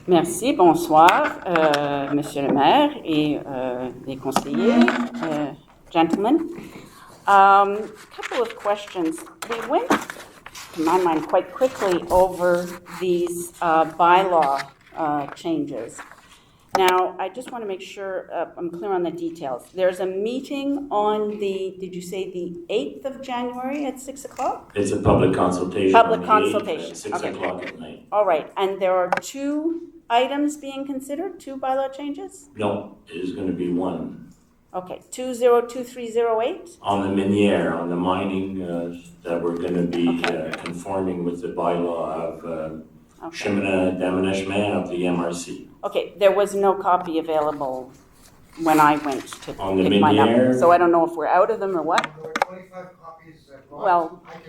Merci, bonsoir, Monsieur le maire et les conseillers, gentlemen. Couple of questions. We went, to my mind, quite quickly over these bylaw changes. Now, I just want to make sure I'm clear on the details. There's a meeting on did you say the 8th of January at 6 o'clock? It's a public consultation. Public on the consultation. 8th at 6 o'clock at night. All right, and there are two items being considered, two bylaw changes? No, it is going to be one. Okay, 202308? On the miniere, on the mining, that we're going to be conforming with the bylaw of chemin d'aménagement of the MRC. Okay, there was no copy available when I went to pick On the mine miniere? up. So I don't know if we're out of them or what. There are 25 copies brought. Well, I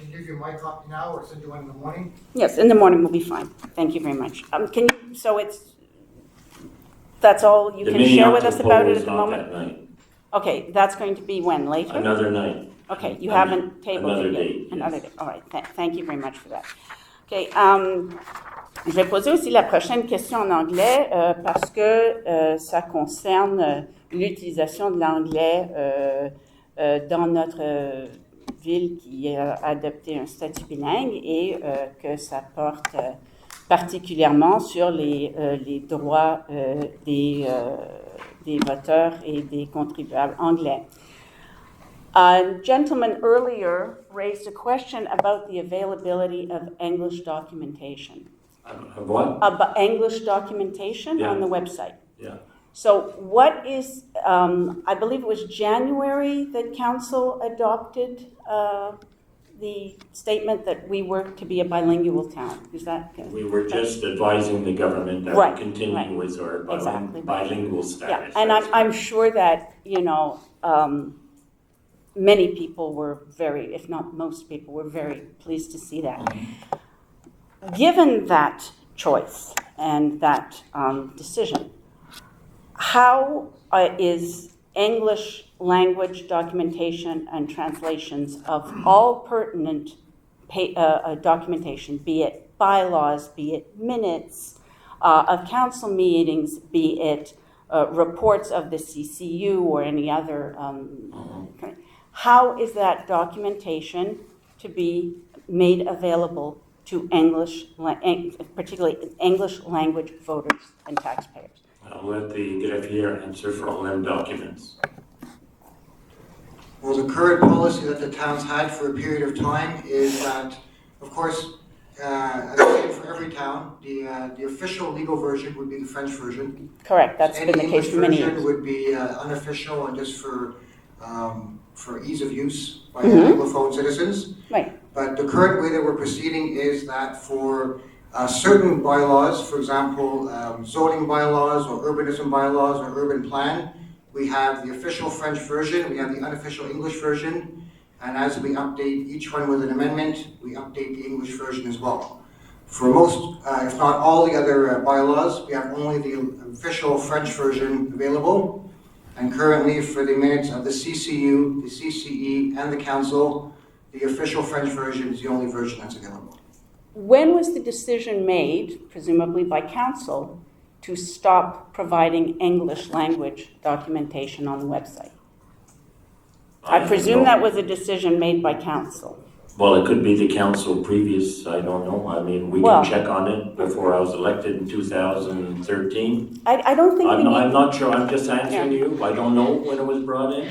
can give you my copy now or send you one in the morning. Yes, in the morning will be fine. Thank you very much. That's all you can share with us about it at the moment? That night. Okay, that's going to be when, later? Another night. Okay, you haven't tabled Another it yet? date, Another yes. day. All right, thank you very much for that. Okay, je vais poser aussi la prochaine question en anglais parce que ça concerne l'utilisation de l'anglais dans notre ville qui a adopté un statut bilingue et que ça porte particulièrement sur les droits des voteurs et des contribuables anglais. A gentleman earlier raised a question about the availability of English documentation. Of what? About English documentation on the website. Yeah. So what is, I believe it was January that council adopted the statement that we were to be a bilingual town. Is that? We were just advising the government that we continue with our bilingual status. Yeah, and I'm sure that, many people were very, if not most people, were very pleased to see that. Mm-hmm. Given that choice and that decision, how is English language documentation and translations of all pertinent documentation, be it bylaws, be it minutes of council meetings, be it reports of the CCU or any other how is that documentation to be made available to particularly English language voters and taxpayers? I'll let the greffier answer for all them documents. Well, the current policy that the town's had for a period of time is that, of course, as for every town, the official legal version would be the French version. Correct, that's been the case for many years. Any English version would be unofficial and just for ease of use by Anglophone citizens. Right. But the current way that we're proceeding is that for certain bylaws, for example, zoning bylaws or urbanism bylaws or urban plan, we have the official French version, we have the unofficial English version, and as we update each one with an amendment, we update the English version as well. For most, if not all the other bylaws, we have only the official French version available. And currently, for the minutes of the CCU, the CCE, and the council, the official French version is the only version that's available. When was the decision made, presumably by council, to stop providing English language documentation on the website? I presume that was a decision made by council. Well, it could be the council previous, I don't know. I mean, we can check on it before I was elected in 2013. I don't think I'm not sure, I'm just answering you. I don't know when it was brought in.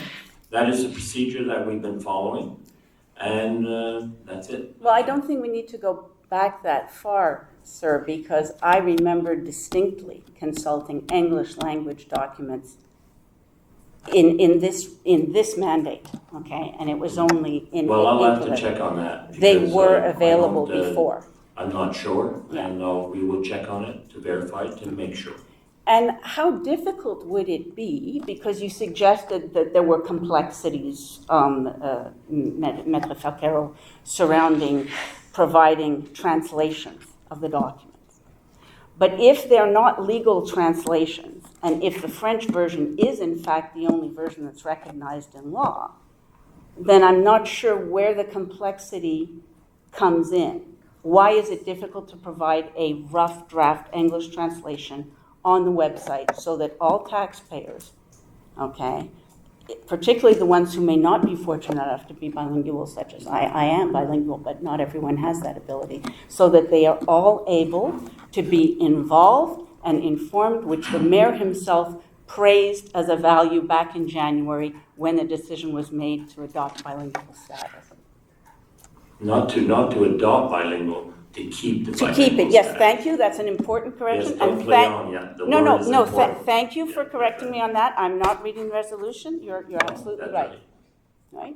That is the procedure that we've been following, and that's it. Well, I don't think we need to go back that far, sir, because I remember distinctly consulting English language documents in this mandate, okay, and it was only in. Well, I'll have to check on that. They were available before. I'm not sure, and we will check on it to verify it to make sure. And how difficult would it be, because you suggested that there were complexities, Maître Falquero, surrounding providing translations of the documents. But if they're not legal translations, and if the French version is in fact the only version that's recognized in law, then I'm not sure where the complexity comes in. why is it difficult to provide a rough draft English translation on the website so that all taxpayers, okay, particularly the ones who may not be fortunate enough to be bilingual, such as I am bilingual, but not everyone has that ability, so that they are all able to be involved and informed, which the mayor himself praised as a value back in January when the decision was made to adopt bilingual status. Not to adopt bilingual, to keep the bilingual To keep it, yes, status. thank you, that's an important correction. Yes, don't play on, yeah. The word is important. Thank you for correcting me on that. I'm not reading the resolution, you're absolutely right. Right?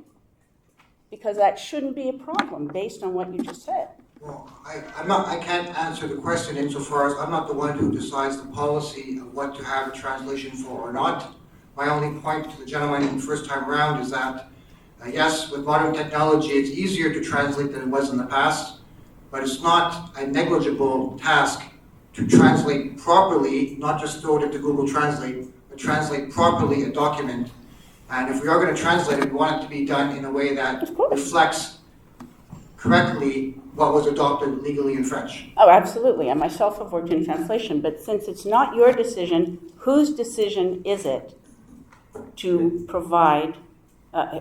Because that shouldn't be a problem based on what you just said. Well, I can't answer the question insofar as I'm not the one who decides the policy of what to have a translation for or not. My only point to the gentleman in the first time around is that, yes, with modern technology, it's easier to translate than it was in the past, but it's not a negligible task to translate properly, not just throw it into Google Translate, but translate properly a document. And if we are going to translate it, we want it to be done in a way that reflects correctly what was adopted legally in French. Oh, absolutely. I myself have worked in translation, but since it's not your decision, whose decision is it to provide,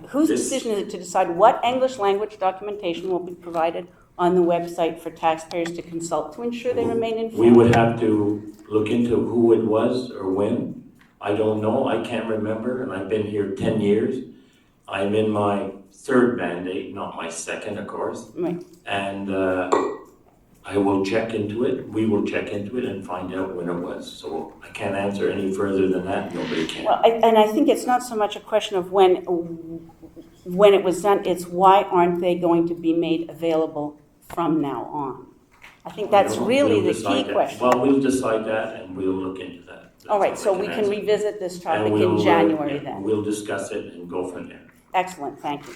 whose decision is it to decide what English language documentation will be provided on the website for taxpayers to consult to ensure they remain informed? We would have to look into who it was or when. I don't know, I can't remember, and I've been here 10 years. I'm in my third mandate, not my second, of course. Right. And I will check into it, we will check into it and find out when it was. So I can't answer any further than that, nobody can. Well, and I think it's not so much a question of when it was done, it's why aren't they going to be made available from now on? I think that's really the key question. Well, we'll decide that and we'll look into that. All right, so we can revisit this topic we'll, in January then. We'll discuss it and go from there. Excellent, thank you.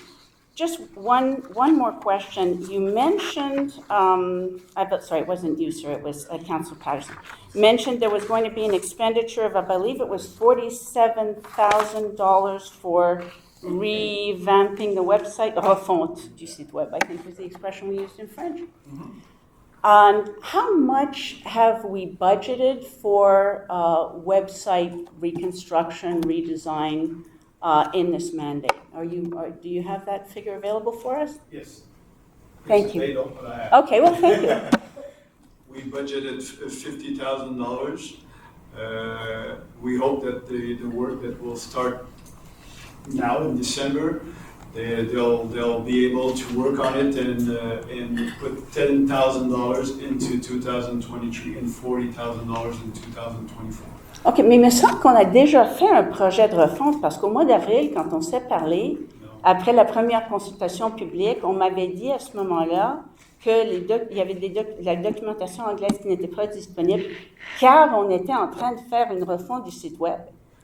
Just one more question. You mentioned, sorry, it wasn't you, sir, it was Councillor Patterson. Mentioned there was going to be an expenditure of, I believe it was $47,000 for revamping the website, refonte du site web, I think was the expression we used in French. Mm-hmm. How much have we budgeted for website reconstruction, redesign in this mandate? Do you have that figure available for us? Yes. Thank you. They don't, but I have. Okay, well, thank you. We budgeted $50,000. We hope that the work that will start now in December, they'll be able to work on it and put $10,000 into 2023 and $40,000 in 2024. OK, mais il me semble qu'on a déjà fait un projet de refonte parce qu'au mois d'avril, quand on s'est parlé, après la première consultation publique, on m'avait dit à ce moment-là qu'il y avait la documentation anglaise qui n'était pas disponible car on était en train de faire une refonte du site web.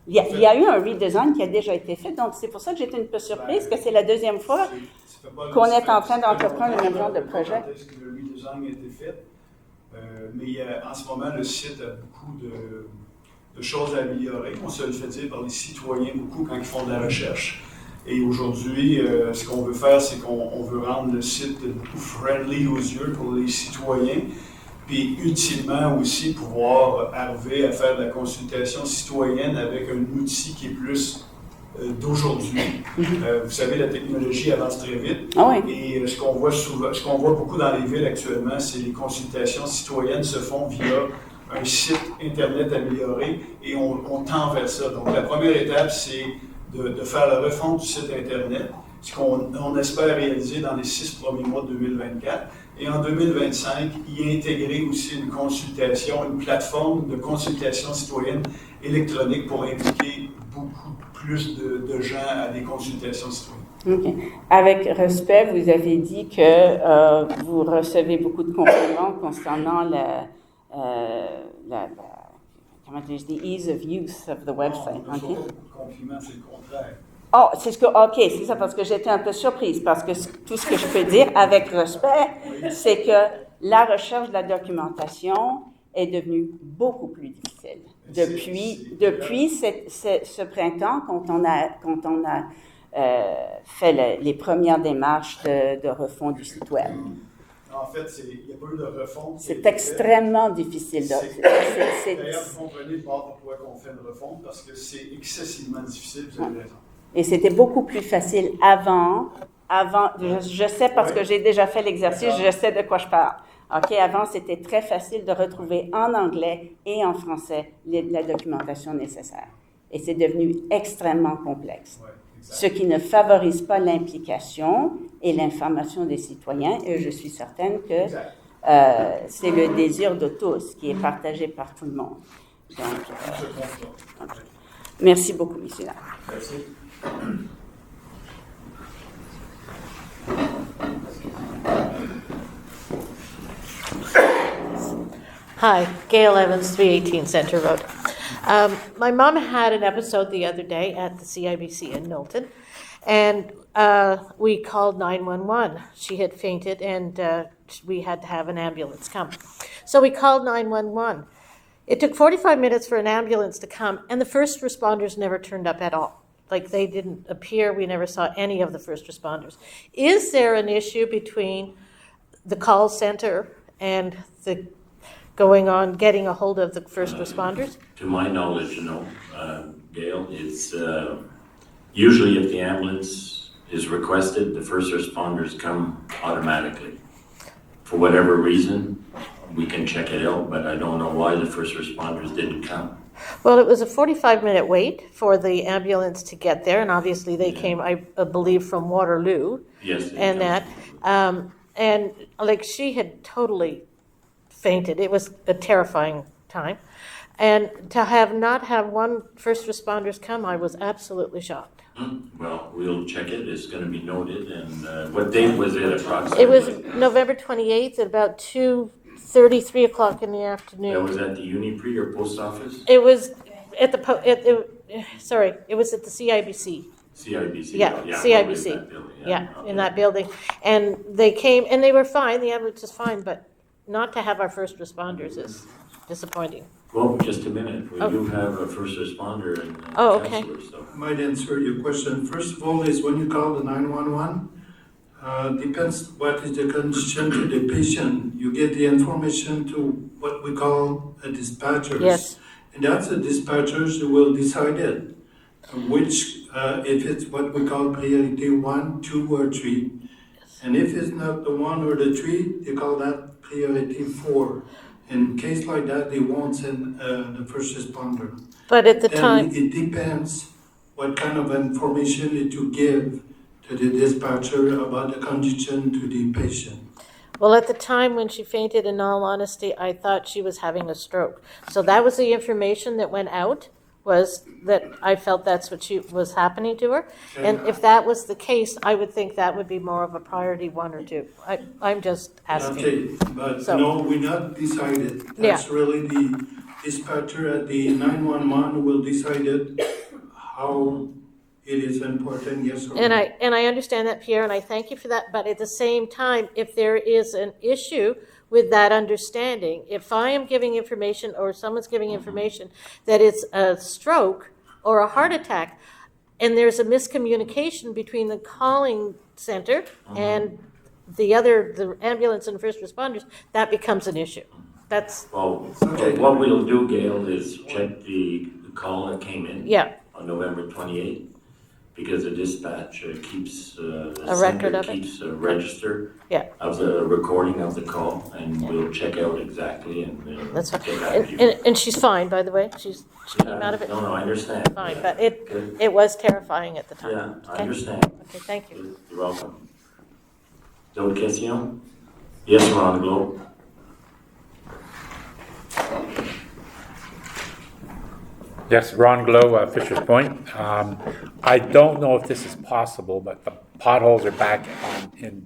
Il y a eu un redesign qui a déjà été fait, donc c'est pour ça que j'étais un peu surprise que c'est la deuxième fois qu'on est en train d'entreprendre le même genre de projet. Le redesign a été fait, mais en ce moment, le site a beaucoup de choses à améliorer. On se le fait dire par les citoyens beaucoup quand ils font de la recherche. Et aujourd'hui, ce qu'on veut faire, c'est qu'on veut rendre le site beaucoup friendly aux yeux pour les citoyens. Puis utilement aussi pouvoir arriver à faire de la consultation citoyenne avec un outil qui est plus d'aujourd'hui. Vous savez, la technologie avance très vite. Ah oui. Et ce qu'on voit beaucoup dans les villes actuellement, c'est les consultations citoyennes se font via un site Internet amélioré et on tend vers ça. Donc la première étape, c'est de faire la refonte du site Internet, ce qu'on espère réaliser dans les 6 premiers mois de 2024. Et en 2025, y intégrer aussi une plateforme de consultation citoyenne électronique pour impliquer beaucoup plus de gens à des consultations citoyennes. Okay. Avec respect, vous avez dit que vous recevez beaucoup de compliments concernant the ease of use of the website. Non, okay? Compliment, c'est le contraire. Oh, c'est ça, parce que j'étais un peu surprise, parce que tout ce que je peux dire avec respect, c'est que la recherche de la documentation est devenue beaucoup plus difficile. Depuis ce printemps, quand on a fait les premières démarches de refonte du site web. En fait, il n'y a pas eu de refonte. C'est extrêmement difficile. D'ailleurs, vous comprenez pourquoi on fait une refonte, parce que c'est excessivement difficile, vous avez raison. Et c'était beaucoup plus facile avant, je sais parce que j'ai déjà fait l'exercice, je sais de quoi je parle. OK, avant, c'était très facile de retrouver en anglais et en français la documentation nécessaire. Et c'est devenu extrêmement complexe. Ouais, ce qui ne favorise pas l'implication et l'information des citoyens. Et je suis certaine que c'est le désir de tous qui est partagé par tout le monde. Donc, merci beaucoup, M. Lac. Merci. Hi, Gail Evans, 318 Center Road. My mom had an episode the other day at the CIBC in Milton, and we called 911. She had fainted, and we had to have an ambulance come. So we called 911. It took 45 minutes for an ambulance to come, and the first responders never turned up at all. Like, they didn't appear. We never saw any of the first responders. Is there an issue between the call center and the getting a hold of the first responders? To my knowledge, no, Gail. It's usually if the ambulance is requested, the first responders come automatically. For whatever reason, we can check it out, but I don't know why the first responders didn't come. Well, it was a 45-minute wait for the ambulance to get there, and obviously they came, I believe, from Waterloo. Yes. And that, and like, she had totally fainted. It was a terrifying time. And to not have one first responders come, I was absolutely shocked. Well, we'll check it. It's going to be noted. And what date was it approximately? It was November 28th at about 2:30, 3 o'clock in the afternoon. That was at the Uniprix or post office? It was at it was at the CIBC. CIBC. Yeah, CIBC. In that building. Okay. In that building. And they came, and they were fine. The ambulance was fine, but not to have our first responders is disappointing. Well, just a minute. We do have a first responder and okay. counselor, so. I might answer your question. First of all, is when you call the 911, depends what is the condition to the patient. You get the information to what we call a dispatcher. Yes. And that's the dispatchers who will decide it, which, if it's what we call priority 1, 2, or 3. And if it's not the 1 or the 3, they call that priority 4. In case like that, they won't send the first responder. But at the Then time, it depends what kind of information that you give to the dispatcher about the condition to the patient. well, at the time when she fainted, in all honesty, I thought she was having a stroke. So that was the information that went out, was that I felt that's what was happening to her. And if that was the case, I would think that would be more of a priority 1 or 2. I'm just asking. Okay, but no, we're not decided. That's really the dispatcher at the 911 who will decide it, how it is important, yes or no. And I understand that, Pierre, and I thank you for that. But at the same time, if there is an issue with that understanding, if I am giving information or someone's giving information that it's a stroke or a heart attack, and there's a miscommunication between the calling center and the ambulance and first responders, that becomes an issue. That's What we'll do, Gail, is check the call that came in on November 28th, because the dispatch keeps a record of keeps a register Yeah. of the recording of the call, and we'll check out exactly and That's fine. get back to you. And she's fine, by the way. She came out of it No, I understand. fine, Yeah. but Good. it was terrifying at the time. Yeah, I Okay? understand. Okay, thank you. You're welcome. D'autres questions? Yes, Ron Globe. Yes, Ron Glow, Fisher's Point. I don't know if this is possible, but the potholes are back in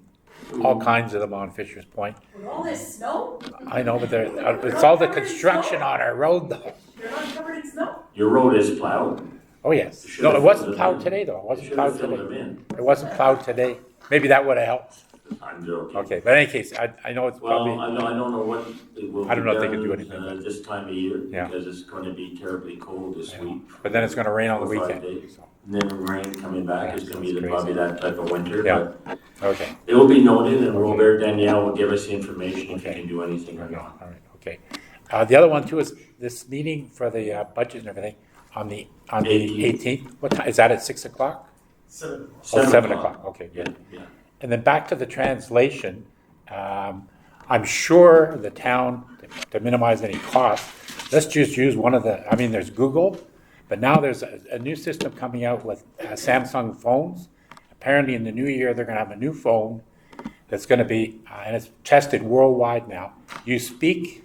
all kinds of them on Fisher's Point. With all this snow, I know, but it's all the construction on our road, though. you're not covered in snow? Your road is plowed. Oh, yes. You No, should've it wasn't filled plowed in. today, though. It You wasn't should have plowed filled them today. in. It wasn't plowed today. Maybe that would have helped. I'm joking. Okay, but in any case, I know it's Well, probably, I don't know what it will be I don't know if they can done, do anything with it. this time of year, Yeah. because it's going to be terribly cold this week. but then it's gonna rain on the 4 or 5 weekend. days. so. And then rain coming back is going to be That's probably crazy. that type of winter. Yeah. But Okay. It will be noted, and Robert Danielle will give us the information if you Okay. can do anything or Okay, not. all right, okay. The other one too is this meeting for the budget and everything on the 18th. What time, is that at 6 o'clock? 7. Oh, 7 o'clock, okay, Yeah, good. yeah. And then back to the translation, I'm sure the town, to minimize any cost, let's just use one of the, I mean, there's Google, but now there's a new system coming out with Samsung phones. Apparently in the new year, they're gonna have a new phone that's gonna be, and it's tested worldwide now. You speak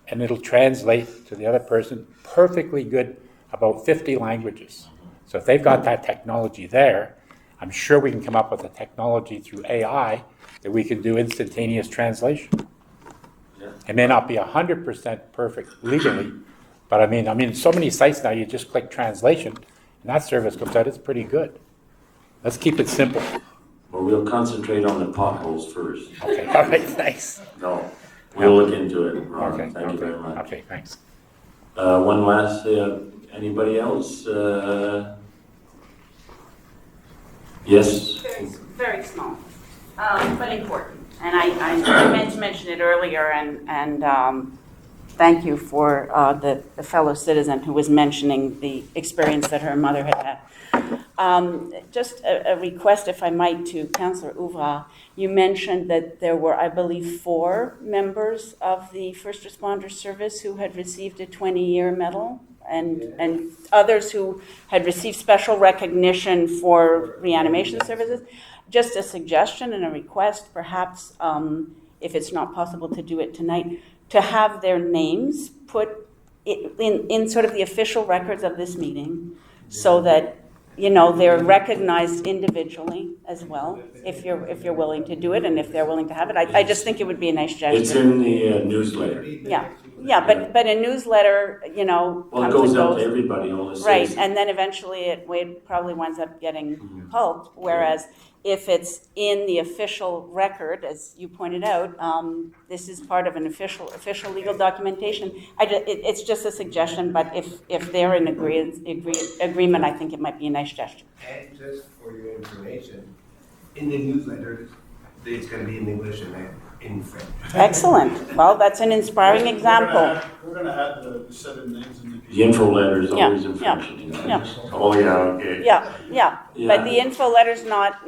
and it'll translate to the other person perfectly good about 50 languages. So if they've got that technology there, I'm sure we can come up with a technology through AI that we can do instantaneous translation. Yeah. It may not be 100% perfect legally, but I mean, so many sites now, you just click translation, and that service comes out, it's pretty good. Let's keep it simple. Well, we'll concentrate on the potholes first. Okay, all right, thanks. No, we'll look into it, Ron. Okay, Thank you very much. Okay, thanks. One last, anybody else? Yes? Very small, but important. And I meant to mention it earlier, and thank you for the fellow citizen who was mentioning the experience that her mother had had. Just a request, if I might, to Councillor Ouvra. You mentioned that there were, I believe, 4 members of the first responder service who had received a 20-year medal, and others who had received special recognition for reanimation services. Just a suggestion and a request, perhaps, if it's not possible to do it tonight, to have their names put in sort of the official records of this meeting, so that, you know, they're recognized individually as well, if you're willing to do it, and if they're willing to have it. I just think it would be a nice gesture. It's in the newsletter. Yeah, but a newsletter, you know, Well, it comes goes and out to goes. everybody on the Right, citizen. and then eventually it probably winds up getting pulped, whereas if it's in the official record, as you pointed out, this is part of an official legal documentation. It's just a suggestion, but if they're in agreement, I think it might be a nice gesture. And just for your information, in the newsletter, it's going to be in English and in French. Excellent. Well, that's an inspiring example. We're gonna add the 7 names in The info letter is Yeah, always in yeah, French. You know? yeah. Oh, yeah, okay. Yeah, Yeah. but the info letter's not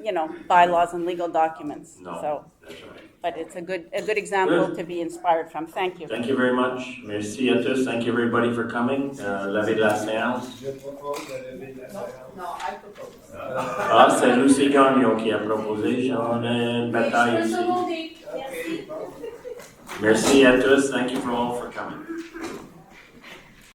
you know, bylaws and legal documents. No, So, that's right. but it's a good example Good. to be inspired from. Thank you. Thank you very much. Merci à tous. Thank you everybody for coming. Levée de la séance. Je propose de lever la séance. No, I propose. Ah, c'est Lucie Gagnon qui a proposé. On a une bataille ici. Merci. Merci à tous. Thank you for all for coming.